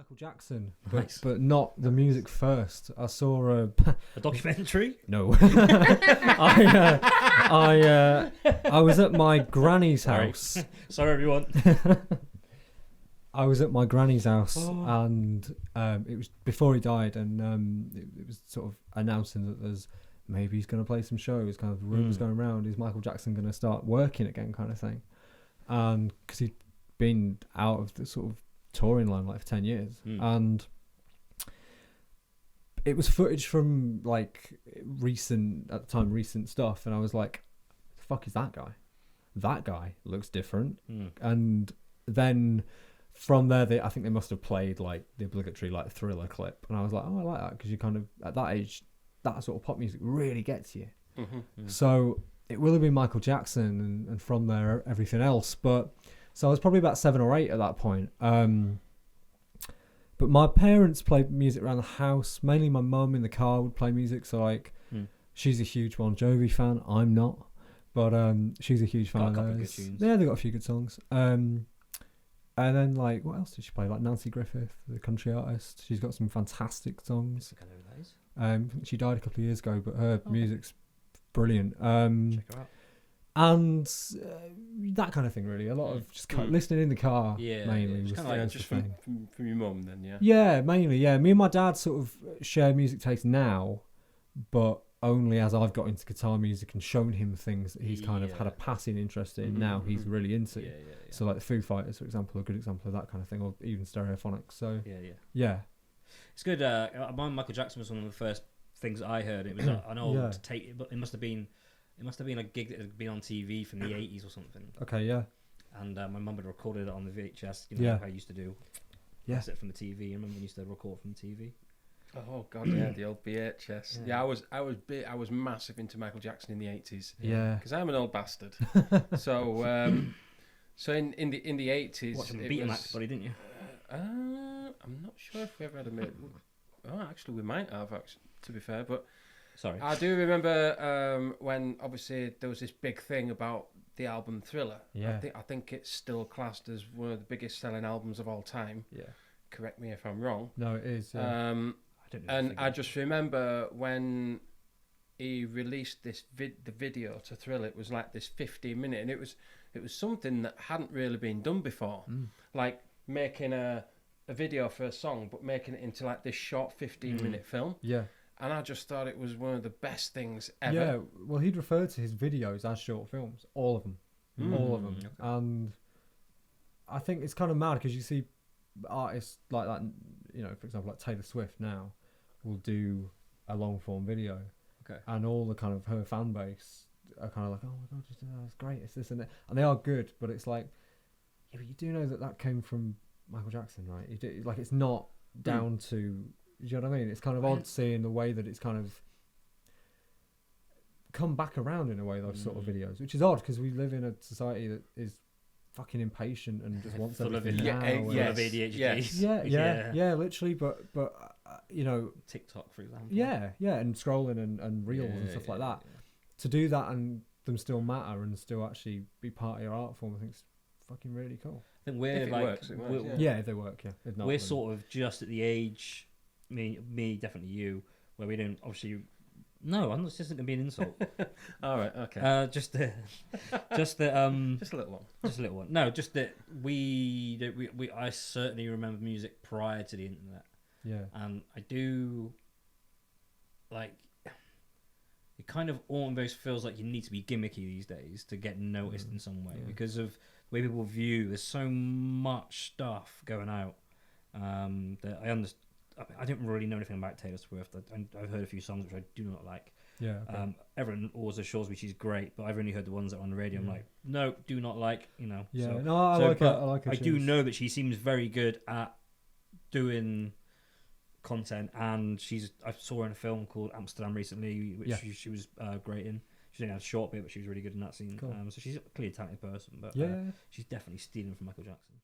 Michael Jackson, Nice. but not the music first. I saw A documentary? no. I was at my granny's house. Sorry, everyone. I was at my granny's house, and it was before he died, and it was sort of announcing that there's maybe he's going to play some shows. Kind of rumors going around. Is Michael Jackson going to start working again, kind of thing? Because he'd been out of the sort of touring line like for 10 years, and it was footage from like recent stuff, and I was like, the fuck is that guy? That guy looks different. And then from there, I think they must have played like the obligatory like Thriller clip, and I was like, oh, I like that, because you kind of at that age, that sort of pop music really gets you. So it will have been Michael Jackson, and from there everything else. But so I was probably about 7 or 8 at that point. But my parents played music around the house. Mainly my mum in the car would play music. So like, she's a huge Bon Jovi fan. I'm not, but she's a huge fan Got a of couple of theirs. good tunes. Yeah, they got a few good songs. And then like, what else did she play? Like Nancy Griffith, the country artist. She's got some fantastic songs. I know who that is. She died a couple of years ago, but her music's brilliant. Check her out. And that kind of thing, really. A lot of just listening in the car, mainly. Just was kind of like Just from your mum, then, yeah. Yeah, mainly, yeah. Me and my dad sort of share music taste now, but only as I've got into guitar music and shown him things that he's kind of had a passing interest in. Now he's really into. Yeah. So like the Foo Fighters, for example, a good example of that kind of thing, or even Stereophonics. So yeah. It's good. Michael Jackson was one of the first things I heard. It was an old tape, but it must have been a gig that had been on TV from the 80s or something. Okay, yeah. And my mum had recorded it on the VHS. You know, like I used to do. Yeah. It from the TV. I remember we used to record from the TV. Oh god, yeah, the old VHS. Yeah, I was massive into Michael Jackson in the 80s. Yeah. Because I'm an old bastard. So in the 80s, Watched him beat him, buddy, didn't you? I'm not sure if we ever had a mate. Oh, actually, we might have. Actually, to be fair, but sorry, I do remember when obviously there was this big thing about the album Thriller. Yeah. I think it's still classed as one of the biggest selling albums of all time. Yeah. Correct me if I'm wrong. No, it is. I just remember when he released this the video to Thriller. It was like this 15-minute, and it was something that hadn't really been done before, like making a video for a song, but making it into like this short 15-minute film. Yeah. And I just thought it was one of the best things ever. Yeah, well, he'd referred to his videos as short films, all of them, Okay. And I think it's kind of mad because you see artists like that, you know, for example, like Taylor Swift now will do a long form video, and all the kind of her fan base are kind of like, oh my god, that's great, it's this and that, and they are good, but it's like, yeah, but you do know that came from Michael Jackson, right? You do, like, it's not down to, do you know what I mean? It's kind of odd seeing the way that it's kind of come back around in a way, those sort of videos, which is odd because we live in a society that is fucking impatient and just wants everything now. Full of ADHD. Yeah, literally. But you know, TikTok, for example. Yeah, and scrolling and reels and stuff like that. To do that and them still matter and still actually be part of your art form, I think it's fucking really cool. I think we're if like, it works, it works, yeah, if they work, yeah. If not, we're then... sort of just at the age, me definitely you, where we don't obviously. No, I'm not. This isn't gonna be an insult. All right, okay. Just the just a little one. Just a little one. No, just that we I certainly remember music prior to the internet. Yeah. And I do like. It kind of almost feels like you need to be gimmicky these days to get noticed in some way because of the way people view. There's so much stuff going out that I understand. I don't really know anything about Taylor Swift. I've heard a few songs which I do not like. Yeah. Okay. Everyone always assures me she's great, but I've only heard the ones that are on the radio. I'm like, no, do not like. You know. Yeah. So, no, I like her. I like her. I do know that she seems very good at doing content, and I saw her in a film called Amsterdam recently, which she was great in. She only had a short bit, but she was really good in that scene. Cool. So she's a clearly talented person, but she's definitely stealing from Michael Jackson.